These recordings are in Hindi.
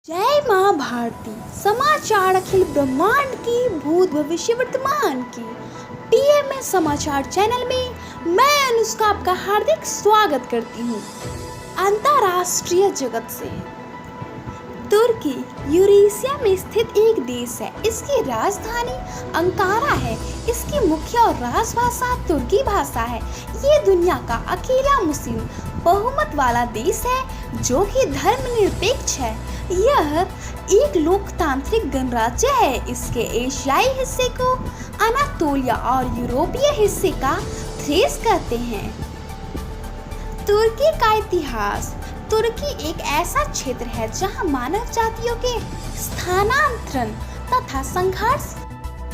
जय माँ भारती। समाचार अखिल ब्रह्मांड की, भूत भविष्य वर्तमान की टीएमएस समाचार चैनल में मैं अनुष्का आपका हार्दिक स्वागत करती हूँ। अंतर्राष्ट्रीय जगत से तुर्की यूरेशिया में स्थित एक देश है। इसकी राजधानी अंकारा है। इसकी मुख्य और राजभाषा तुर्की भाषा है। ये दुनिया का अकेला मुस्लिम बहुमत वाला देश है जो कि धर्मनिरपेक्ष है। यह एक लोकतांत्रिक गणराज्य है। इसके एशियाई हिस्से को अनातोलिया और यूरोपीय हिस्से का थ्रेस कहते हैं। तुर्की का इतिहास। तुर्की एक ऐसा क्षेत्र है जहां मानव जातियों के स्थानांतरण तथा संघर्ष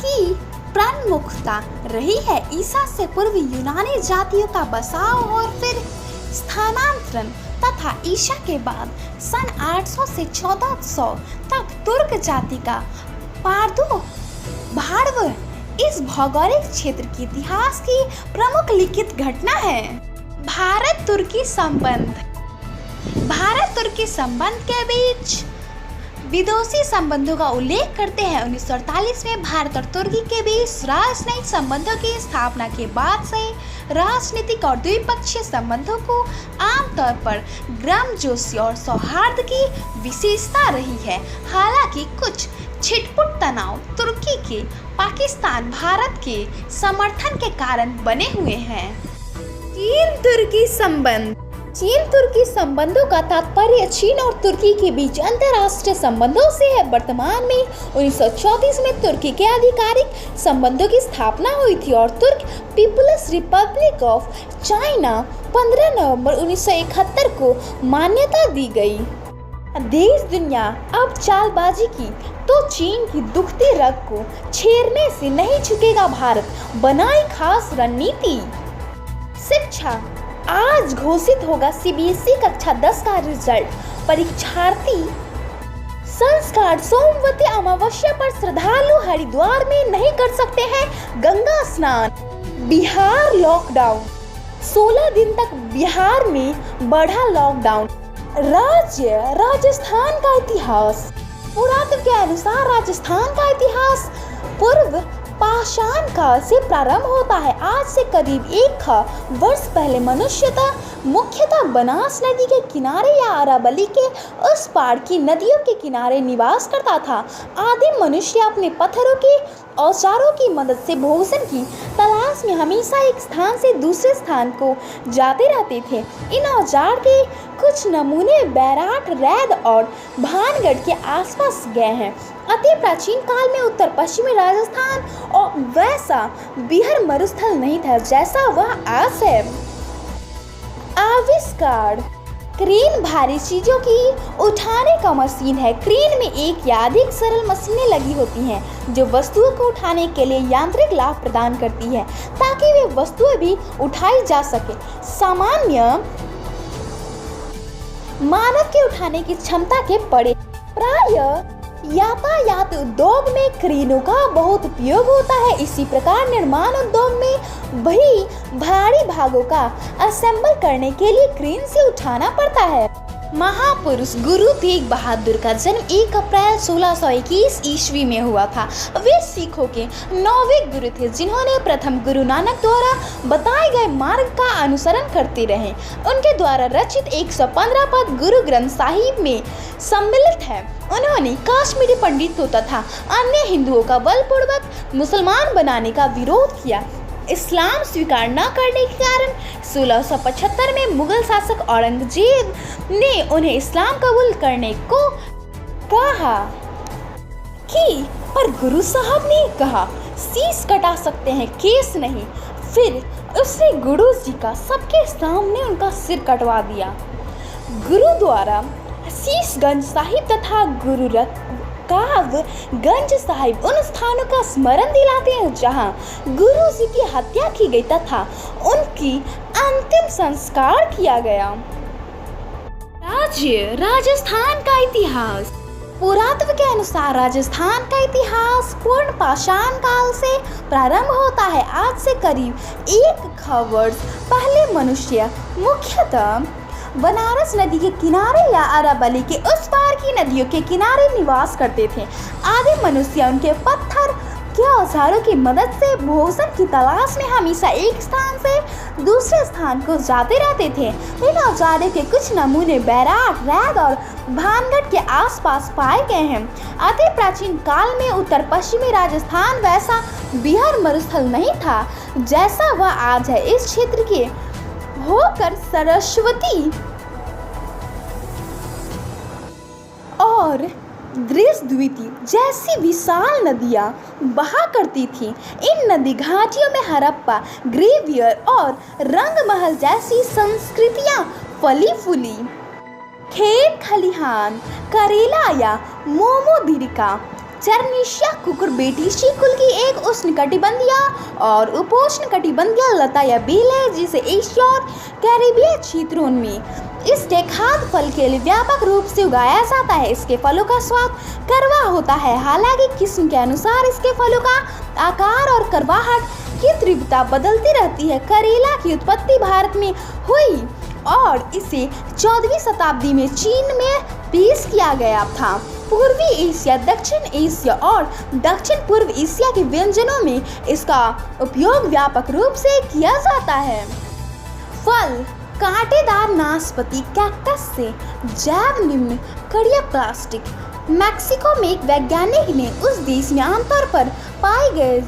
की प्रमुखता रही है। ईसा से पूर्व यूनानी जातियों का बसाव और फिर स्थानांतरण तथा ईसा के बाद सन 800 से 1400 तक तुर्क जाति का प्रादुर्भाव इस भौगोलिक क्षेत्र के इतिहास की प्रमुख लिखित घटना है। भारत तुर्की संबंध। भारत तुर्की संबंध के बीच विदेशी संबंधों का उल्लेख करते हैं। 1948 में भारत और तुर्की के बीच राजनयिक संबंधों की स्थापना के बाद से राजनीतिक और द्विपक्षीय संबंधों को आमतौर पर गर्मजोशी और सौहार्द की विशेषता रही है। हालांकि कुछ छिटपुट तनाव तुर्की के पाकिस्तान भारत के समर्थन के कारण बने हुए हैं। चीन तुर्की संबंध। चीन तुर्की संबंधों का तात्पर्य चीन और तुर्की के बीच अंतर्राष्ट्रीय संबंधों से है। वर्तमान में 1934 में तुर्की के आधिकारिक संबंधों की स्थापना हुई थी और तुर्क पीपुल्स रिपब्लिक ऑफ चाइना 15 नवंबर 1971 को मान्यता दी गई। देश दुनिया अब चालबाजी की तो चीन की दुखती रग को छेड़ने से नहीं झुकेगा। भारत बनाई खास रणनीति। शिक्षा। आज घोषित होगा सीबीएसई कक्षा 10 का रिजल्ट। परीक्षार्थी संस्कार। सोमवती अमावस्या पर श्रद्धालु हरिद्वार में नहीं कर सकते हैं गंगा स्नान। बिहार लॉकडाउन। 16 दिन तक बिहार में बढ़ा लॉकडाउन। राज्य राजस्थान का इतिहास। पुरातत्व के अनुसार राजस्थान का इतिहास पूर्व पाषाण काल से प्रारंभ होता है। आज से करीब 1,000 वर्ष पहले मनुष्यता मुख्यतः बनास नदी के किनारे या अरावली के उस पार की नदियों के किनारे निवास करता था। आदिम मनुष्य अपने पत्थरों के औजारों की मदद से भोजन की तलाश में हमेशा एक स्थान से दूसरे स्थान को जाते रहते थे। इन औजार के कुछ नमूने बैराट, रैद और भानगढ़ के आसपास गए हैं। अति प्राचीन काल में उत्तर पश्चिमी राजस्थान और वैसा बिहार मरुस्थल नहीं था जैसा वह आज है। आविष्कार। क्रेन भारी चीजों की उठाने का मशीन है। क्रेन में एक या अधिक सरल मशीनें लगी होती हैं जो वस्तुओं को उठाने के लिए यांत्रिक लाभ प्रदान करती है ताकि वे वस्तुएं भी उठाई जा सके। सामान्य मानव के उठाने की क्षमता के पड़े। प्रायः यातायात उद्योग में क्रेनों का बहुत उपयोग होता है। इसी प्रकार निर्माण उद्योग में भी भारी भागों का असेंबल करने के लिए क्रेन से उठाना पड़ता है। महापुरुष गुरु तेग बहादुर का जन्म 1 अप्रैल 1621 ईस्वी में हुआ था। वे सिखों के 9वें गुरु थे जिन्होंने प्रथम गुरु नानक द्वारा बताए गए मार्ग का अनुसरण करते रहे। उनके द्वारा रचित 115 पद गुरु ग्रंथ साहिब में सम्मिलित है। उन्होंने कश्मीरी पंडितों तथा अन्य हिंदुओं का बलपूर्वक मुसलमान बनाने का विरोध किया। इस्लाम स्वीकार न करने के कारण 1675 में मुगल शासक औरंगजेब ने उन्हें इस्लाम कबूल करने को कहा कि पर गुरु साहब ने कहा शीश कटा सकते हैं केस नहीं। फिर उसने गुरु जी का सबके सामने उनका सिर कटवा दिया। गुरु द्वारा शीशगंज साहिब तथा गुरु रकाबगंज साहिब उन स्थानों का स्मरण दिलाते हैं जहां गुरु जी की हत्या की गई तथा उनकी अंतिम संस्कार किया गया। राज्य राजस्थान का इतिहास। पुरातत्व के अनुसार राजस्थान का इतिहास पूर्ण पाषाण काल से प्रारंभ होता है। आज से करीब 1,000 वर्ष पहले मनुष्य मुख्यतः बनारस नदी के किनारे या अरावली के उस पार की नदियों के किनारे निवास करते थे। आदिम मनुष्य उनके पत्थर के औजारों की मदद से भोजन की तलाश में हमेशा एक स्थान से दूसरे स्थान को जाते रहते थे। इन औजारों के कुछ नमूने बैराग, रैद और भानगढ़ के आसपास पाए गए हैं। अति प्राचीन काल में उत्तर पश्चिमी राजस्थान वैसा बिहार मरुस्थल नहीं था जैसा वह आज है। इस क्षेत्र के होकर सरस्वती और दृष्टद्वती जैसी विशाल नदियाँ बहा करती थीं। इन नदी घाटियों में हड़प्पा, ग्रेवियर और रंगमहल जैसी संस्कृतियाँ फली फूली। खेत खलिहान, करेला या मोमोदिरिका चरनिशिया कुकुरबिटेसी कुल की एक उष्णकटिबंधीय और उपोष्णकटिबंधीय लता या बेल है जिसे एशिया और कैरिबियन क्षेत्रों में इसके खाद्य फल के लिए व्यापक रूप से उगाया जाता है। इसके फलों का स्वाद कड़वा होता है। हालांकि किस्म के अनुसार इसके फलों का आकार और कड़वाहट की तीव्रता बदलती रहती है। करेला की उत्पत्ति भारत में हुई और इसे 14वीं शताब्दी में चीन में पेश किया गया था। पूर्वी एशिया, दक्षिण एशिया और दक्षिण पूर्व एशिया के व्यंजनों में इसका उपयोग व्यापक रूप से किया जाता है। फल कांटेदार नाशपाती कैक्टस से जैव निम्न कड़िया प्लास्टिक। मैक्सिको में एक वैज्ञानिक ने उस देश में आमतौर पर पाए गए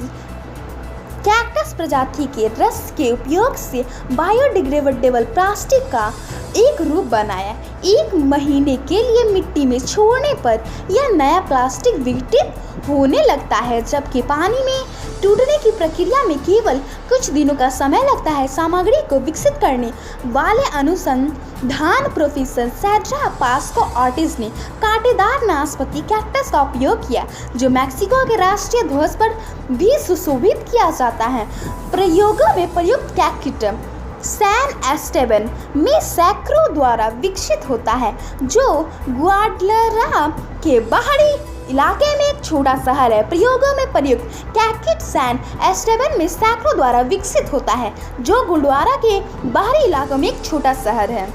कैक्टस प्रजाति के रस के उपयोग से बायोडिग्रेडेबल प्लास्टिक का एक रूप बनाया। 1 महीने के लिए मिट्टी में छोड़ने पर यह नया प्लास्टिक विघटित होने लगता है, जबकि पानी में टूटने की प्रक्रिया में केवल कुछ दिनों का समय लगता है। सामग्री को विकसित करने वाले अनुसंधान प्रोफेसर सैड्रा पास्को ऑर्टिज ने कांटेदार नाशपाती कैक्टस का उपयोग किया, जो मैक्सिको के राष्ट्रीय ध्वज पर भी सुशोभित किया जाता है। प्रयोगों में प्रयुक्त कैक्टस सैन एस्टेबन में सैकड़ों द्वारा विकसित होता है, जो ग्वाडलजरा के बाहरी इलाके में एक छोटा शहर है। प्रयोगों में प्रयुक्त कैक्टस सैन एस्टेबन में सैकड़ों द्वारा विकसित होता है, जो गुरुद्वारा के बाहरी इलाकों में एक छोटा शहर है।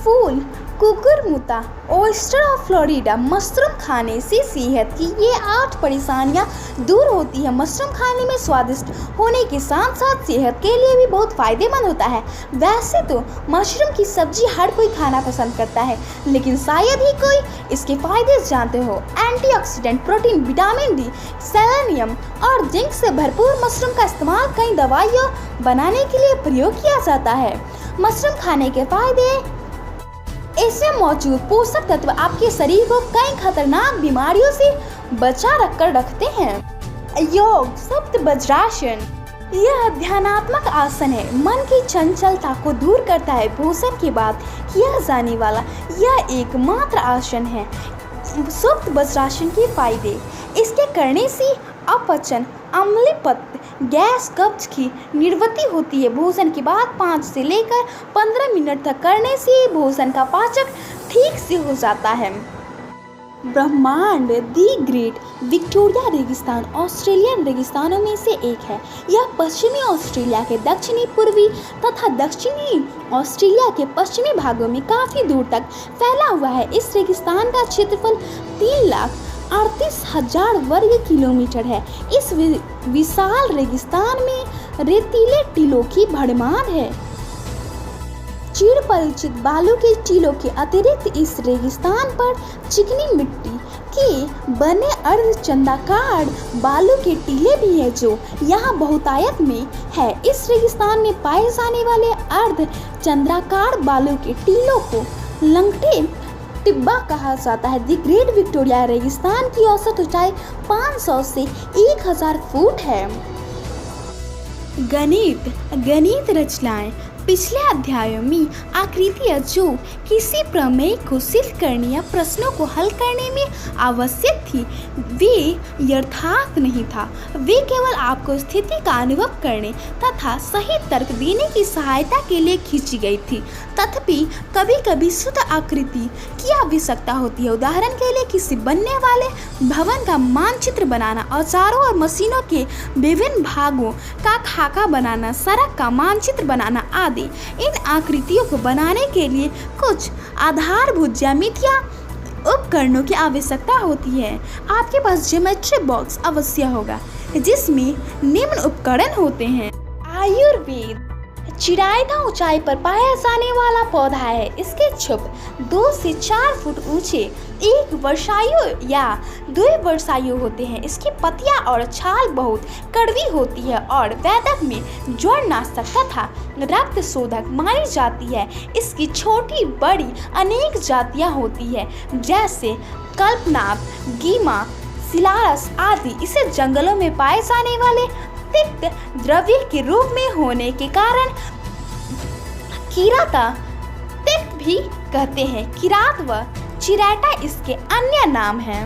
फूल कुकुरमुता ऑयस्टर ऑफ फ्लोरिडा। मशरूम खाने से सेहत की ये 8 परेशानियां दूर होती है। मशरूम खाने में स्वादिष्ट होने के साथ साथ सेहत के लिए भी बहुत फायदेमंद होता है। वैसे तो मशरूम की सब्जी हर कोई खाना पसंद करता है, लेकिन शायद ही कोई इसके फायदे जानते हो। Antioxidant, protein, vitamin D, selenium और जिंक से भरपूर मशरूम का इस्तेमाल कई दवाइयाँ बनाने के लिए प्रयोग किया जाता है। मशरूम खाने के फायदे: इसमें मौजूद पोषक तत्व आपके शरीर को कई खतरनाक बीमारियों से बचा कर रखते हैं। योग सप्त वज्रासन। यह ध्यानात्मक आसन है, मन की चंचलता को दूर करता है। भोजन के बाद किया जाने वाला यह एकमात्र आसन है। सुप्त वज्रासन के फायदे: इसके करने से अपचन, अम्लपित्त, गैस, कब्ज की निवृत्ति होती है। भोजन के बाद 5 से लेकर 15 मिनट तक करने से भोजन का पाचन ठीक से हो जाता है। ब्रह्मांड दी ग्रेट विक्टोरिया रेगिस्तान ऑस्ट्रेलियन रेगिस्तानों में से एक है। यह पश्चिमी ऑस्ट्रेलिया के दक्षिणी पूर्वी तथा दक्षिणी ऑस्ट्रेलिया के पश्चिमी भागों में काफ़ी दूर तक फैला हुआ है। इस रेगिस्तान का क्षेत्रफल 3,38,000 वर्ग किलोमीटर है। इस विशाल रेगिस्तान में रेतीले टीलों की भरमार है। चिर परिचित बालू के टीलों के अतिरिक्त इस रेगिस्तान पर चिकनी मिट्टी के बने अर्धचंद्राकार बालू के टीले भी हैं, जो यहाँ बहुतायत में है। इस रेगिस्तान में पाए जाने वाले अर्धचंद्राकार बालू के टीलों को लंगटे टिब्बा कहा जाता है। द ग्रेट विक्टोरिया रेगिस्तान की औसत ऊंचाई 500 से 1000 फुट है। गणित रचनाएं। पिछले अध्यायों में आकृतियाँ जो किसी प्रमेय को सिद्ध करने या प्रश्नों को हल करने में आवश्यक थी, वे यथार्थ नहीं था। वे केवल आपको स्थिति का अनुभव करने तथा सही तर्क देने की सहायता के लिए खींची गई थी। तथापि कभी कभी शुद्ध आकृति की आवश्यकता होती है। उदाहरण के लिए किसी बनने वाले भवन का मानचित्र बनाना, औजारों और मशीनों के विभिन्न भागों का खाका बनाना, सड़क का मानचित्र बनाना आदि। दें। इन आकृतियों को बनाने के लिए कुछ आधारभूत ज्यामितीय उपकरणों की आवश्यकता होती है। आपके पास ज्योमेट्री बॉक्स अवश्य होगा जिसमें निम्न उपकरण होते हैं। आयुर्वेद चिड़ाई का ऊंचाई पर पाया जाने वाला पौधा है। इसके छुप 2 से 4 फुट ऊंचे, एक वर्षायु या द्विवर्षायु होते हैं। इसकी पत्तियां और छाल बहुत कड़वी होती है और वैद्य में ज्वरनाशक तथा रक्त शोधक मानी जाती है। इसकी छोटी बड़ी अनेक जातियां होती है जैसे कल्पनाद, गीमा, सिलारस आदि। इसे जंगलों में पाए जाने वाले तिक्त द्रव्य के रूप में होने के कारण कीराता तिक्त भी कहते हैं। किरात व चिरैटा इसके अन्य नाम हैं।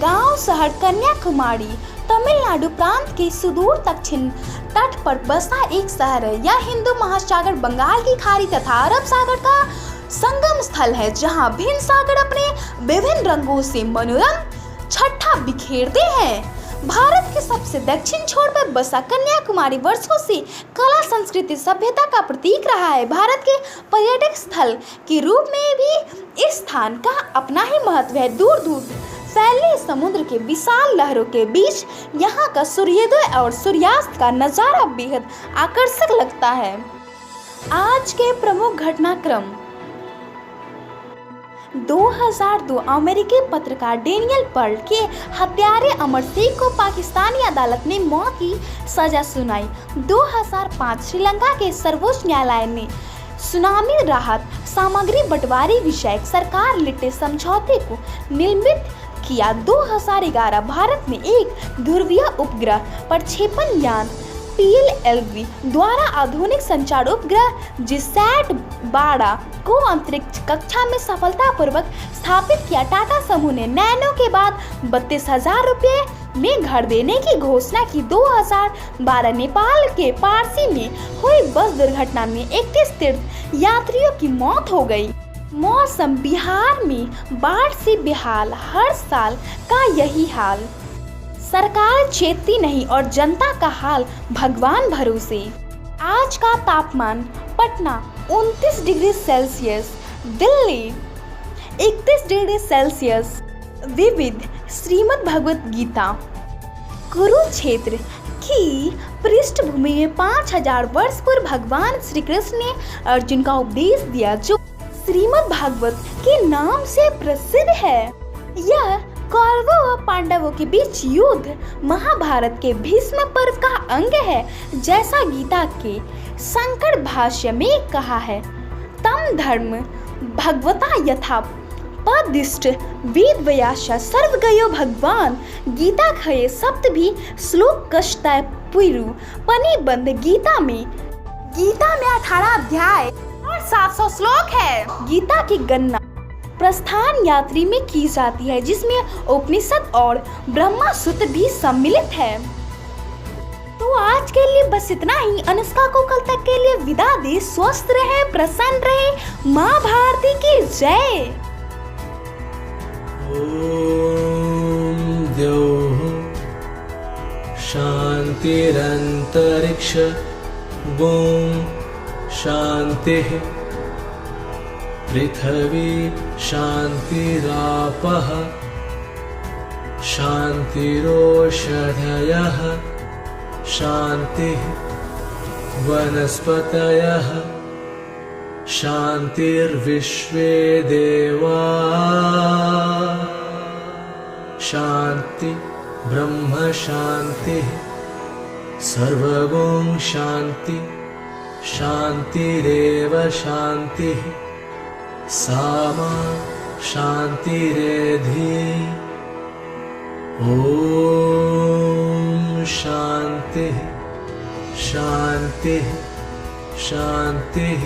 गांव शहर कन्याकुमारी तमिलनाडु प्रांत के सुदूर दक्षिण तट पर बसा एक शहर है। यह हिंदू महासागर, बंगाल की खाड़ी तथा अरब सागर का संगम स्थल है जहां भिन्न सागर अपने विभिन्न रंगों से मनोरम छठा बिखेरते हैं। भारत के सबसे दक्षिण छोर पर बसा कन्याकुमारी वर्षों से कला, संस्कृति, सभ्यता का प्रतीक रहा है। भारत के पर्यटक स्थल के रूप में भी इस स्थान का अपना ही महत्व है। दूर दूर फैले समुद्र के विशाल लहरों के बीच यहाँ का सूर्योदय और सूर्यास्त का नजारा बेहद आकर्षक लगता है। आज के प्रमुख घटनाक्रम 2002 अमेरिकी पत्रकार डेनियल पर्ल के हत्यारे अमर सिंह को पाकिस्तानी अदालत ने मौत की सजा सुनाई। 2005 श्रीलंका के सर्वोच्च न्यायालय ने सुनामी राहत सामग्री बंटवारे विषयक सरकार लिट्टे समझौते को निलंबित किया। 2011 भारत ने एक ध्रुवीय उपग्रह प्रक्षेपण यान PLLV द्वारा आधुनिक संचार उपग्रह जिसैट 12 को अंतरिक्ष कक्षा में सफलतापूर्वक स्थापित किया। टाटा समूह ने नैनो के बाद 32,000 रुपये में घर देने की घोषणा की। 2012 नेपाल के पारसी में हुई बस दुर्घटना में 31 तीर्थ यात्रियों की मौत हो गई। मौसम बिहार में बाढ़ से बेहाल, हर साल का यही हाल। सरकार चेतती नहीं और जनता का हाल भगवान भरोसे। आज का तापमान Patna 29 degree Celsius, Delhi 31 degree Celsius. विविध श्रीमद् भगवत गीता। कुरुक्षेत्र की पृष्ठभूमि में 5000 वर्ष पूर्व भगवान श्री कृष्ण ने अर्जुन का उपदेश दिया जो श्रीमद् भागवत के नाम से प्रसिद्ध है। यह कौरवों व पांडवों के बीच युद्ध महाभारत के भीष्म पर्व का अंग है। जैसा गीता के संकट भाष्य में कहा है, तम धर्म भगवता यथा पदिष्ट वेद व्यासा सर्वगयो भगवान। गीता खये सप्त भी श्लोक कष्टय पुरु पनिबंध। गीता में 18 अध्याय और 700 श्लोक है। गीता की गणना प्रस्थान यात्री में की जाती है जिसमें उपनिषद और ब्रह्मा सूत्र भी सम्मिलित है। तो आज के लिए बस इतना ही। अनुष्का को कल तक के लिए विदा दे। स्वस्थ रहे, प्रसन्न रहे। माँ भारती की जय। ओम द्यौः शान्तिरन्तरिक्ष गों शान्तिः पृथ्वी शान्तिरापः शान्तिरोषधयः शान्तिः वनस्पतयः शान्तिर्विश्वे देवा शान्ति ब्रह्म शान्तिः सर्वगुण शान्ति शान्तिरेव शान्तिः सामा शान्तिरेधि। ओम शान्तिः शान्तिः शान्तिः।